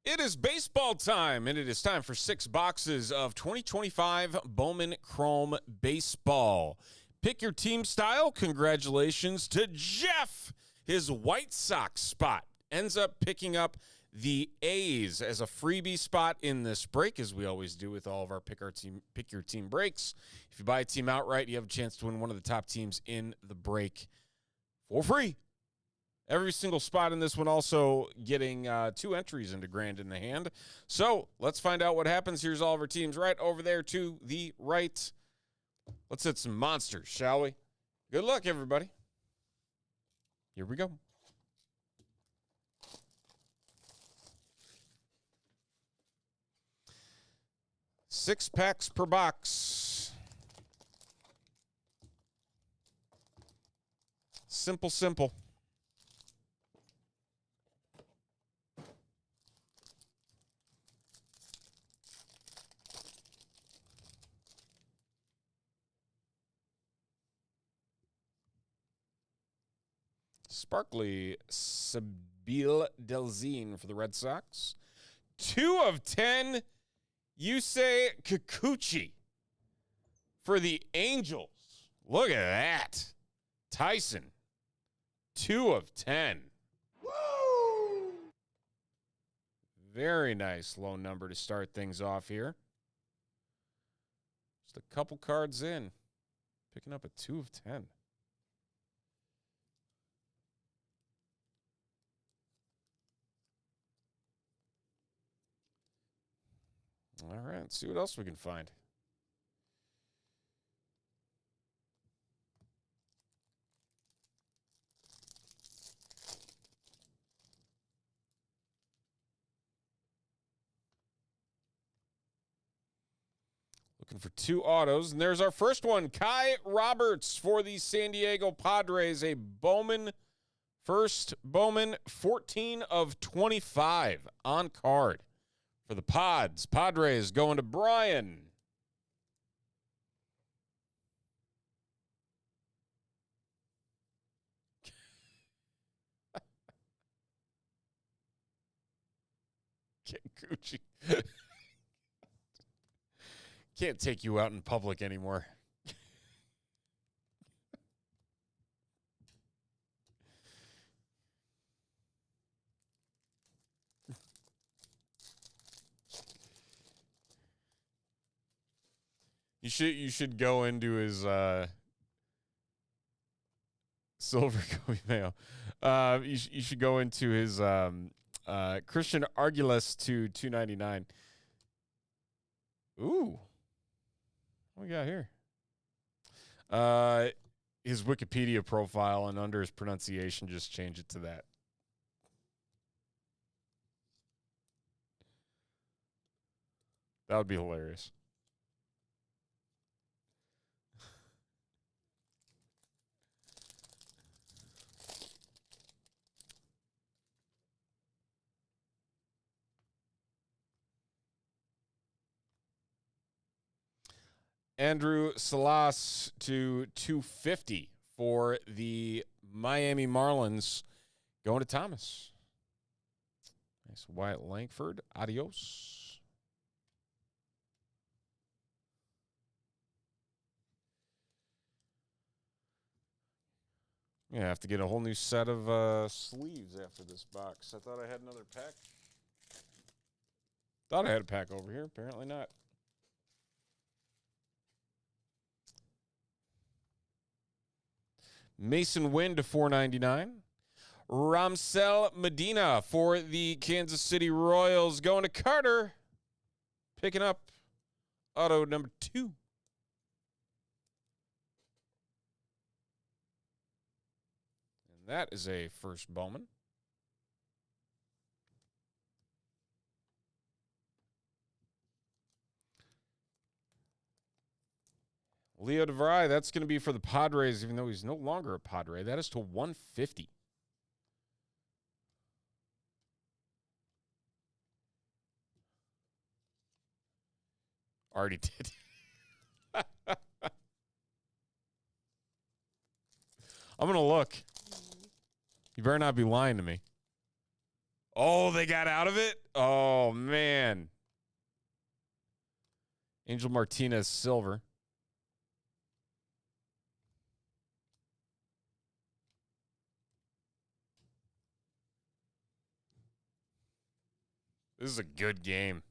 It is baseball time, and it is time for 6 boxes of 2025 Bowman Chrome Baseball. Pick your team style. Congratulations to Jeff. His White Sox spot ends up picking up the A's as a freebie spot in this break, as we always do with all of our pick your team breaks. If you buy a team outright, you have a chance to win one of the top teams in the break for free. Every single spot in this one also getting 2 entries into Grand in the Hand. So let's find out what happens. Here's all of our teams right over there to the right. Let's hit some monsters, shall we? Good luck, everybody. Here we go. Six packs per box. Simple, simple. Sparkly Sabine Delzine for the Red Sox. 2 of 10, Yusei Kikuchi for the Angels. Look at that. Tyson, 2 of 10. Woo! Very nice low number to start things off here. Just a couple cards in. Picking up a 2 of 10. All right, let's see what else we can find. Looking for 2 autos, and there's our first one. Kai Roberts for the San Diego Padres, a Bowman, first Bowman, 14 of 25 on card. For the Padres going to Brian. Get Gucci. Can't take you out in public anymore. You should go into his silver mail. You should go into his Christian Argulas to 299. Ooh, what we got here? His Wikipedia profile, and under his pronunciation, just change it to that. That would be hilarious. Andrew Salas to 250 for the Miami Marlins. Going to Thomas. Nice Wyatt Langford. Adios. Yeah, I have to get a whole new set of sleeves after this box. I thought I had another pack. Thought I had a pack over here. Apparently not. Mason Wynn to 499. Ramsel Medina for the Kansas City Royals. Going to Carter. Picking up auto number 2. And that is a first Bowman. Leo DeVry, that's going to be for the Padres, even though he's no longer a Padre. That is to 150. Already did. I'm going to look. You better not be lying to me. Oh, they got out of it? Oh, man. Angel Martinez, silver. This is a good game.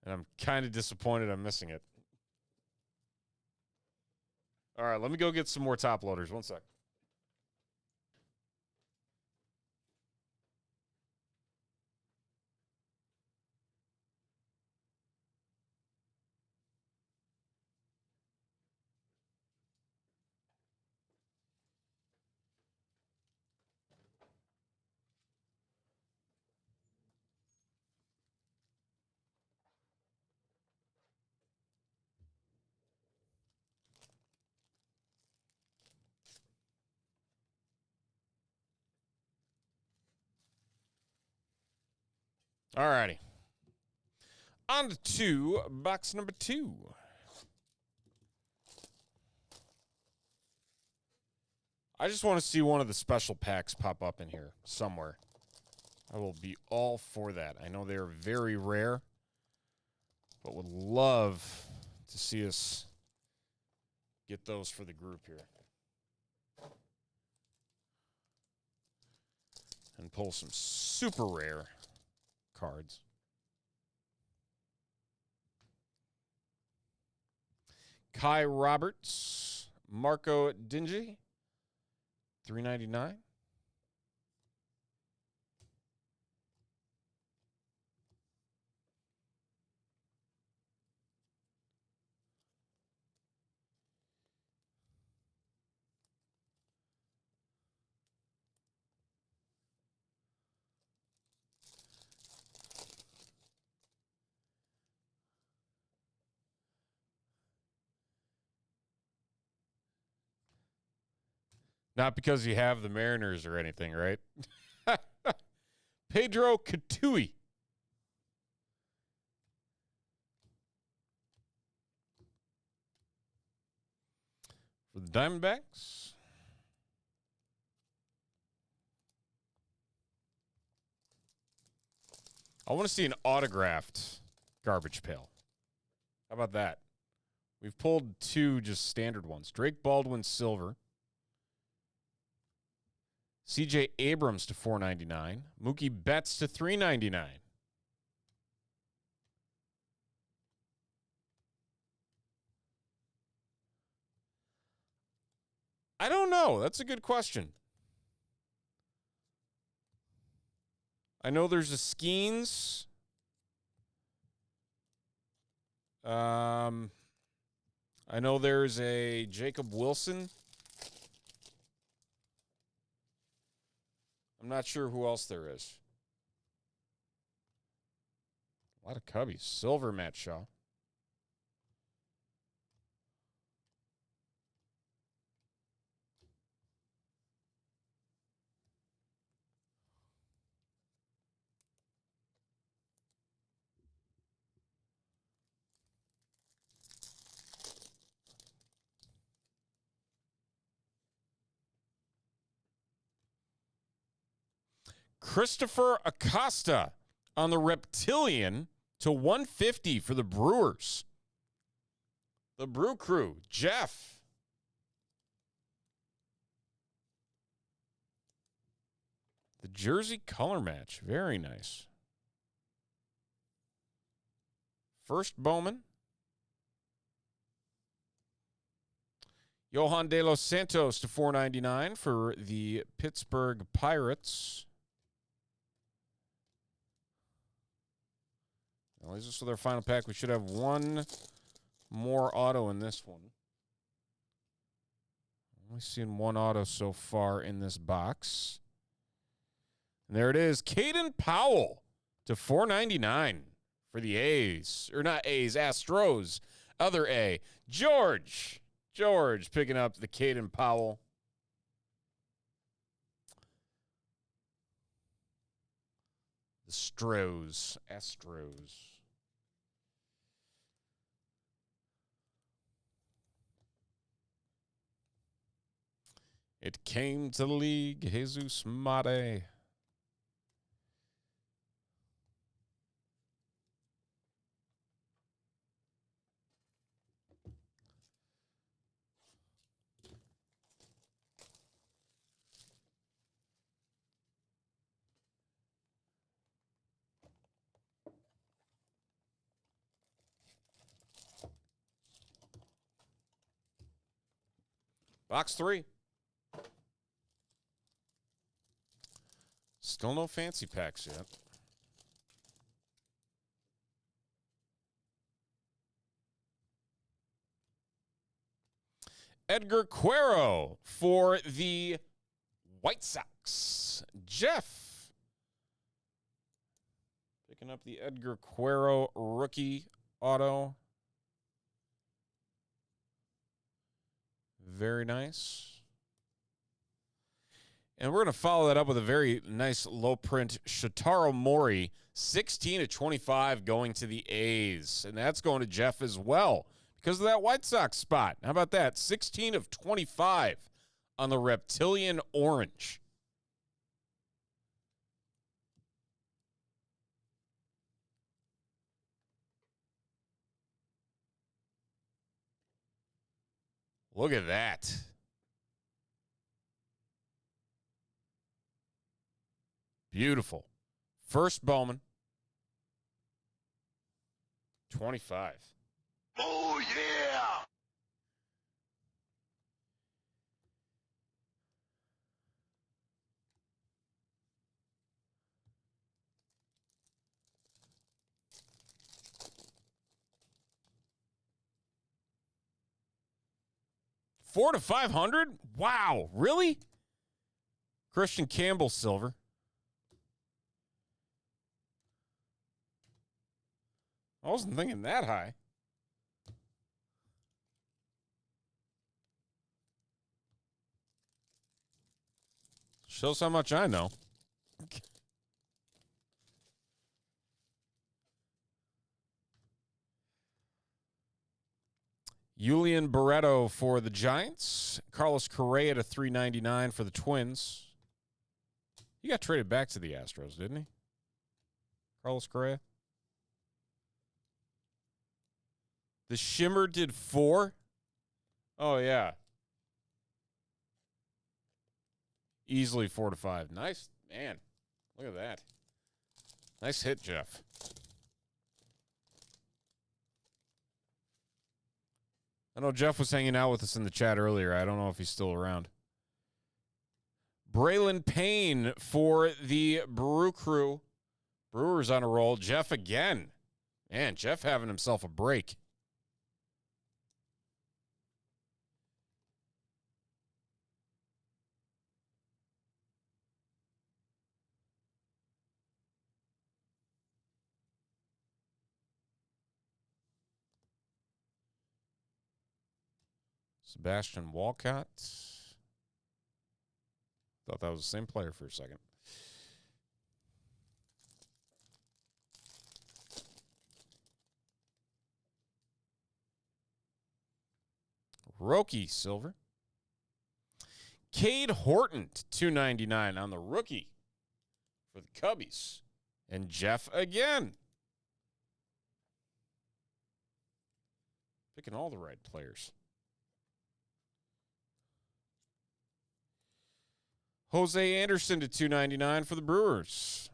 And I'm kind of disappointed I'm missing it. All right, let me go get some more top loaders. One sec. All righty. On to box number 2. I just want to see one of the special packs pop up in here somewhere. I will be all for that. I know they're very rare, but would love to see us get those for the group here. And pull some super rare cards. Kai Roberts, Marco Dingy, $3.99. Not because you have the Mariners or anything, right? Pedro Catui. For the Diamondbacks. I want to see an autographed garbage pail. How about that? We've pulled 2 just standard ones. Drake Baldwin, silver. C.J. Abrams to $4.99. Mookie Betts to $3.99. I don't know. That's a good question. I know there's a Skeens. I know there's a Jacob Wilson. I'm not sure who else there is. A lot of Cubbies. Silver, Matt Shaw. Christopher Acosta on the Reptilian to 150 for the Brewers. The Brew Crew, Jeff. The jersey color match, very nice. First Bowman. Johan De Los Santos to $4.99 for the Pittsburgh Pirates. Well, is this with our final pack? We should have one more auto in this one. Only seen one auto so far in this box. And there it is. Caden Powell to $4.99 for the A's. Or not A's, Astros. Other A. George picking up the Caden Powell. The Astros. It came to the league, Jesus Mate. Box 3. Still no fancy packs yet. Edgar Quero for the White Sox. Jeff. Picking up the Edgar Quero rookie auto. Very nice. And we're going to follow that up with a very nice low print Shotaro Mori, 16/25 going to the A's. And that's going to Jeff as well because of that White Sox spot. How about that? 16/25 on the Reptilian Orange. Look at that. Beautiful. First Bowman. 25. Oh, yeah! $4 to 500? Wow, really? Christian Campbell silver. I wasn't thinking that high. Shows how much I know. Julian Barreto for the Giants. Carlos Correa to $3.99 for the Twins. He got traded back to the Astros, didn't he? Carlos Correa. The Shimmer did 4. Oh, yeah. Easily 4 to 5. Nice. Man, look at that. Nice hit, Jeff. I know Jeff was hanging out with us in the chat earlier. I don't know if he's still around. Braylon Payne for the Brew Crew. Brewers on a roll. Jeff again. Man, Jeff having himself a break. Sebastian Walcott. Thought that was the same player for a second. Roki silver. Cade Horton to $2.99 on the rookie for the Cubbies. And Jeff again. Picking all the right players. Jose Anderson to $2.99 for the Brewers.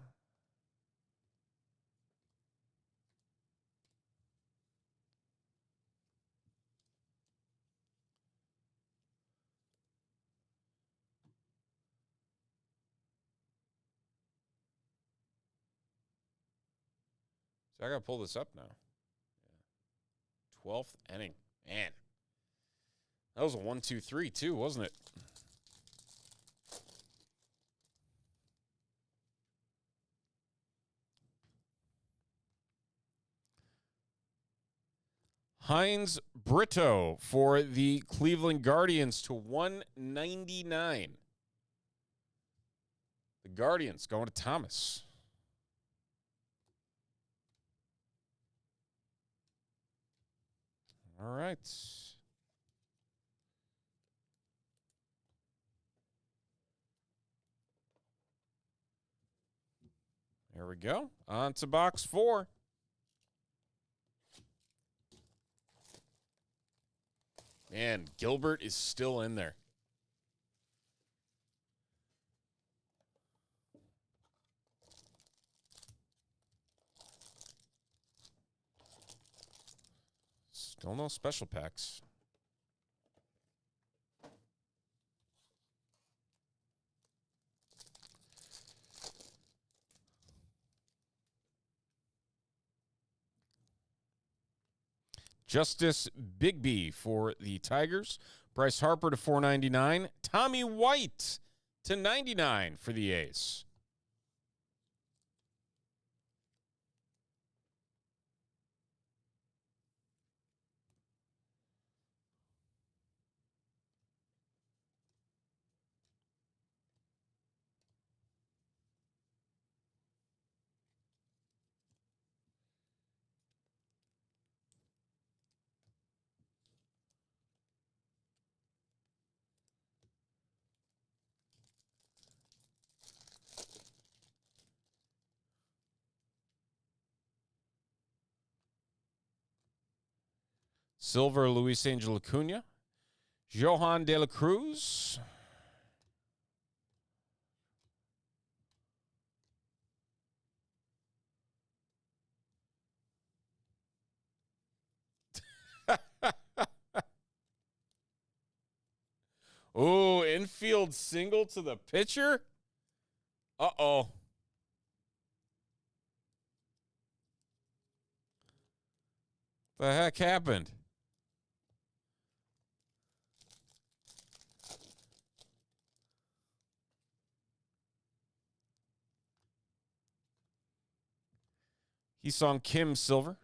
So I got to pull this up now. 12th inning. Man. That was a 1-2-3 too, wasn't it? Heinz Brito for the Cleveland Guardians to $1.99. The Guardians going to Thomas. All right. There we go. On to box 4. Man, Gilbert is still in there. Still no special packs. Justice Bigby for the Tigers. Bryce Harper to $4.99. Tommy White to $99 for the A's. Silver, Luis Angel Acuna. Johan De La Cruz. Ooh, infield single to the pitcher. Uh-oh. The heck happened? Hee-Sung Kim Silver.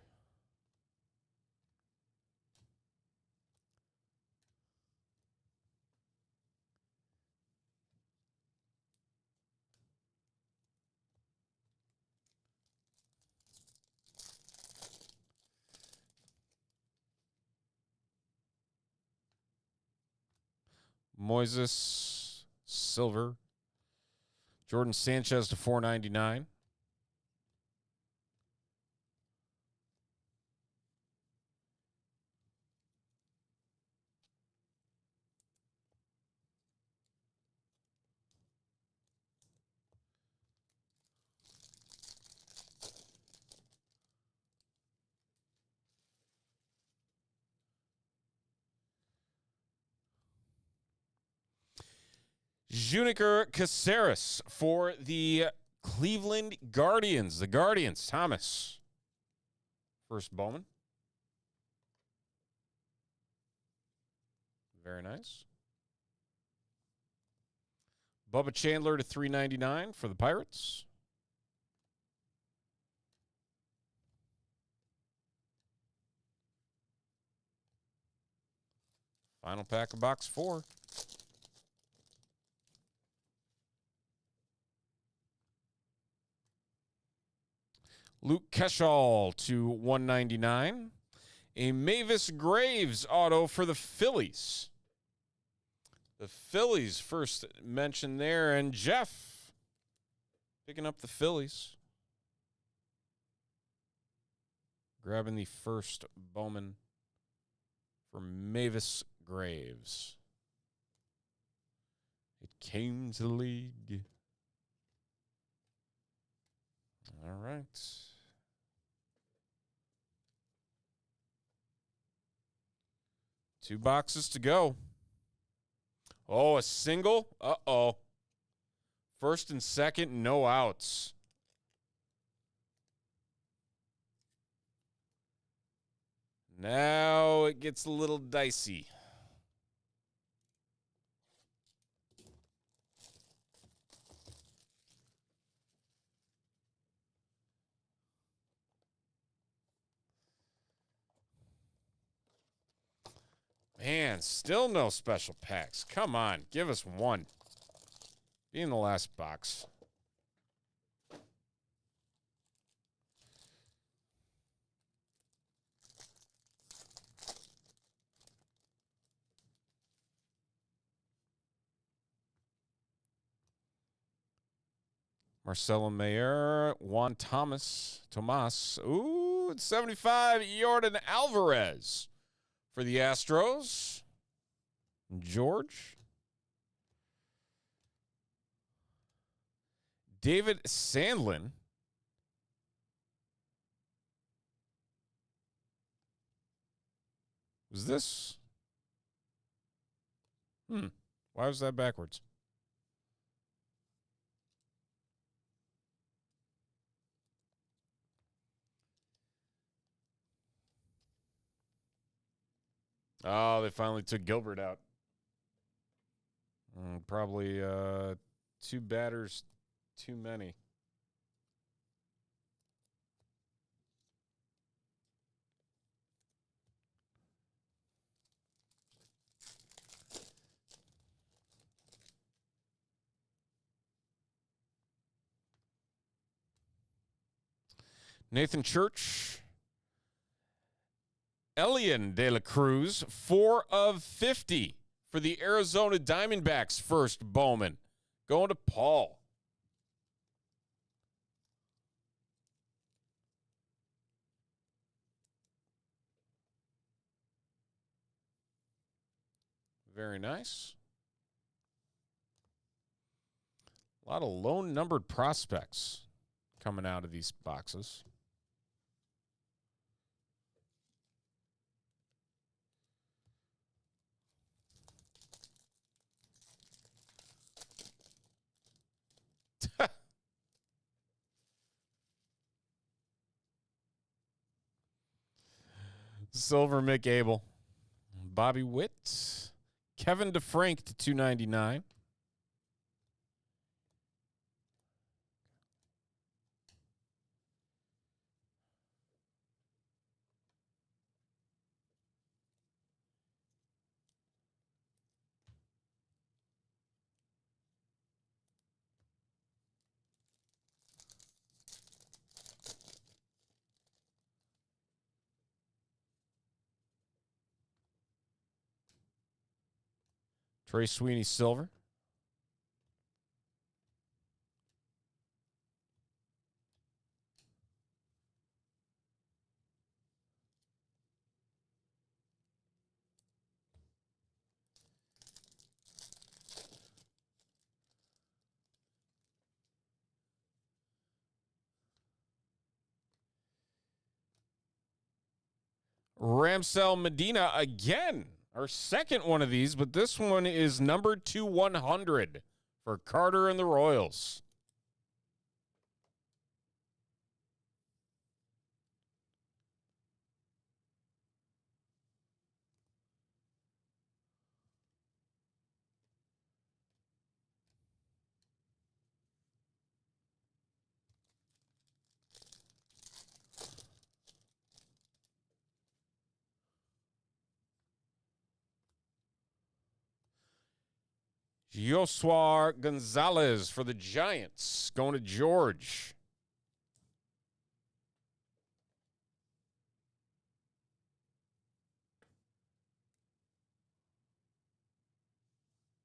Moises Silver. Jordan Sanchez to $4.99. Juniker Caceres for the Cleveland Guardians. The Guardians, Thomas. First Bowman. Very nice. Bubba Chandler to $3.99 for the Pirates. Final pack of box 4. Luke Keschall to $1.99. A Mavis Graves auto for the Phillies. The Phillies first mentioned there, and Jeff picking up the Phillies. Grabbing the first Bowman for Mavis Graves. It came to the league. All right. Two boxes to go. Oh, a single? Uh-oh. First and second, no outs. Now it gets a little dicey. Man, still no special packs. Come on, give us one. Be in the last box. Marcelo Mayer, Juan Tomas. Ooh, it's 75. Jordan Alvarez for the Astros. George. David Sandlin. Was this? Why was that backwards? Oh, they finally took Gilbert out. Probably 2 batters too many. Nathan Church. Elian De La Cruz, 4 of 50 for the Arizona Diamondbacks' first Bowman. Going to Paul. Very nice. A lot of low-numbered prospects coming out of these boxes. Silver Mick Abel. Bobby Witt. Kevin DeFrank to 299. Trey Sweeney Silver. Ramsell Medina again. Our second one of these, but this one is numbered to 100 for Carter and the Royals. Josuar Gonzalez for the Giants. Going to George.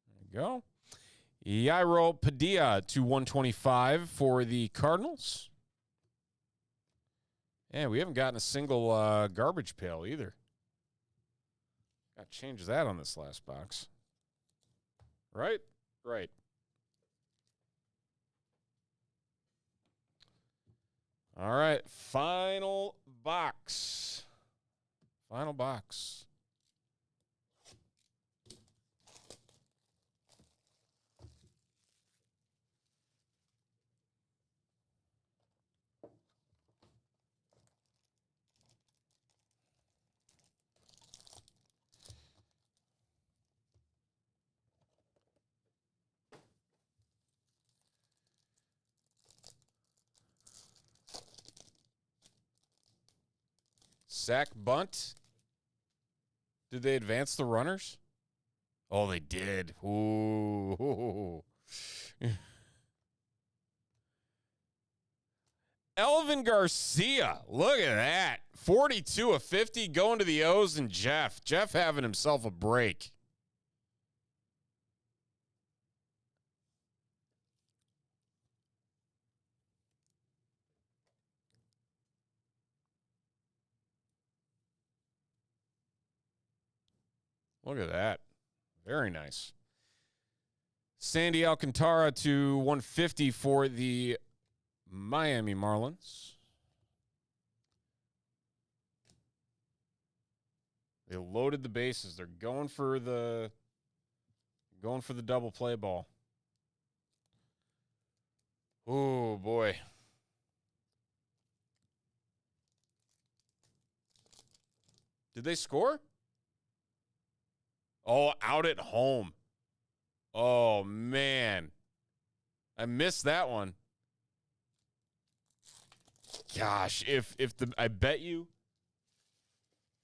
There you go. Yairo Padilla to 125 for the Cardinals. Yeah, we haven't gotten a single garbage pail either. Got to change that on this last box. Right? Right. All right. Final box. Final box. Sack bunt. Did they advance the runners? Oh, they did. Ooh. Elvin Garcia. Look at that. 42 of 50 going to the O's and Jeff. Jeff having himself a break. Look at that. Very nice. Sandy Alcantara to 150 for the Miami Marlins. They loaded the bases. They're going for the double play ball. Oh, boy. Did they score? Oh, out at home. Oh, man. I missed that one. Gosh, I bet you,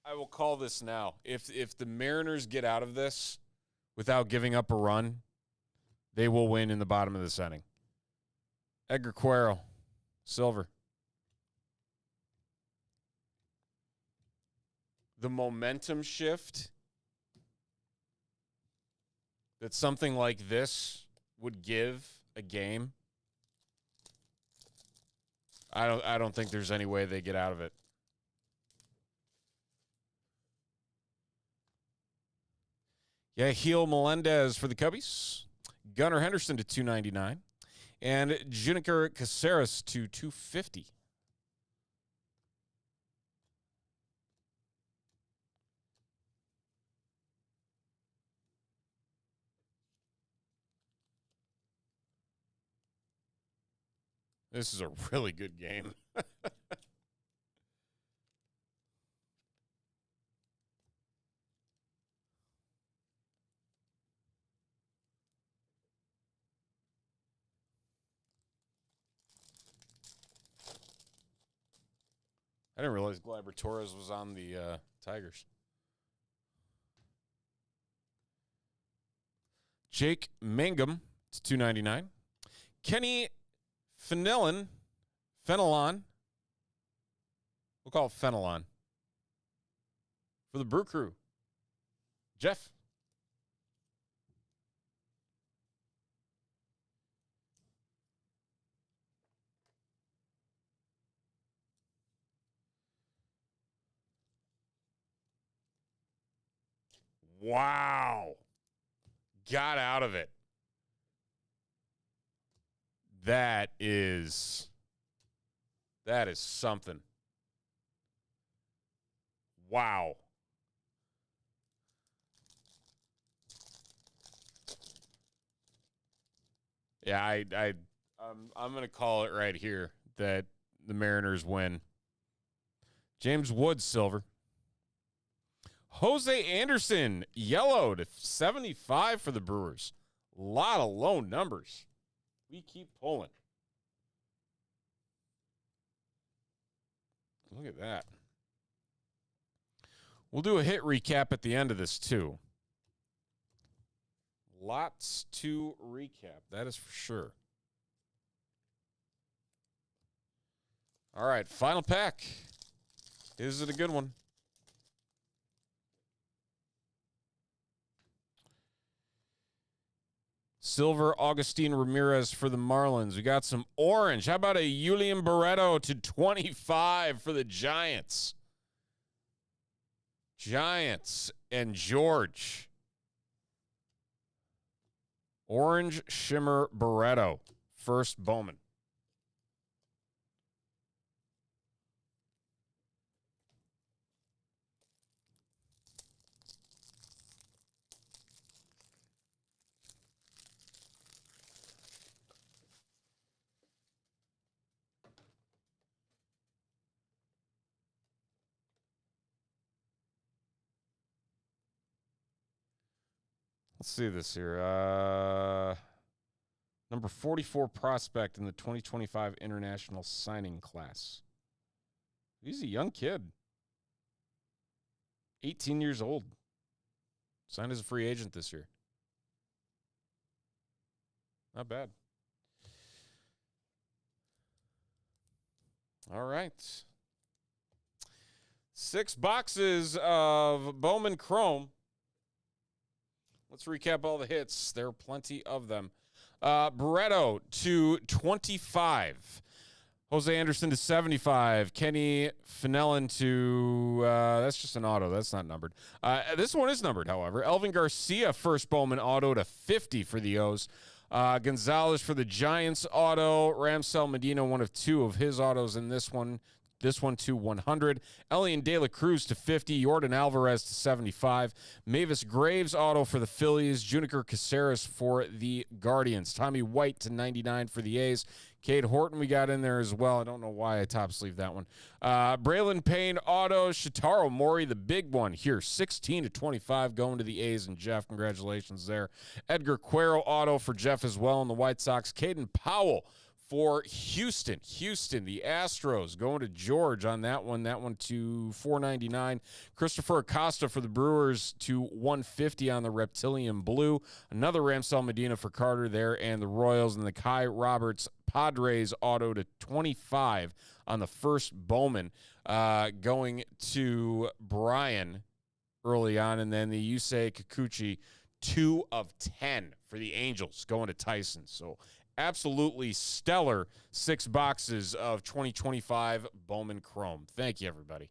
I will call this now. If the Mariners get out of this without giving up a run, they will win in the bottom of this inning. Edgar Cuero, silver. The momentum shift that something like this would give a game, I don't think there's any way they get out of it. Yeah, Gil Melendez for the Cubbies. Gunnar Henderson to $299. And Juniker Caceres to $250. This is a really good game. I didn't realize Gleyber Torres was on the Tigers. Jake Mangum to $299. Kenny Fenelon. We'll call it Fenelon. For the Brew Crew. Jeff. Wow. Got out of it. That is something. Wow. Yeah, I'm going to call it right here that the Mariners win. James Wood, silver. Jose Anderson, yellow to 75 for the Brewers. A lot of low numbers. We keep pulling. Look at that. We'll do a hit recap at the end of this, too. Lots to recap. That is for sure. All right, final pack. Is it a good one? Silver, Augustine Ramirez for the Marlins. We got some orange. How about a Julian Barreto to 25 for the Giants? Giants and George. Orange Shimmer Barreto. First Bowman. Let's see this here. Number 44 prospect in the 2025 international signing class. He's a young kid. 18 years old. Signed as a free agent this year. Not bad. All right. 6 boxes of Bowman Chrome. Let's recap all the hits. There are plenty of them. Barreto to 25. Jose Anderson to 75. Kenny Fenelon to, that's just an auto. That's not numbered. This one is numbered, however. Elvin Garcia, first Bowman auto to 50 for the O's. Gonzalez for the Giants auto. Ramsel Medina, one of 2 of his autos in this one. This one to 100. Elian De La Cruz to 50. Jordan Alvarez to 75. Mavis Graves auto for the Phillies. Juniker Caceres for the Guardians. Tommy White to 99 for the A's. Cade Horton we got in there as well. I don't know why I top sleeve that one. Braylon Payne auto. Shitaro Mori, the big one here, 16-25 going to the A's. And Jeff, congratulations there. Edgar Cuero auto for Jeff as well in the White Sox. Caden Powell for Houston. The Astros going to George on that one. That one to $4.99. Christopher Acosta for the Brewers to $150 on the Reptilian Blue. Another Ramsell Medina for Carter there, and the Royals, and the Kai Roberts Padres auto to $25 on the first Bowman, going to Brian early on, and then the Yusei Kikuchi 2 of 10 for the Angels going to Tyson. So absolutely stellar 6 boxes of 2025 Bowman Chrome. Thank you, everybody.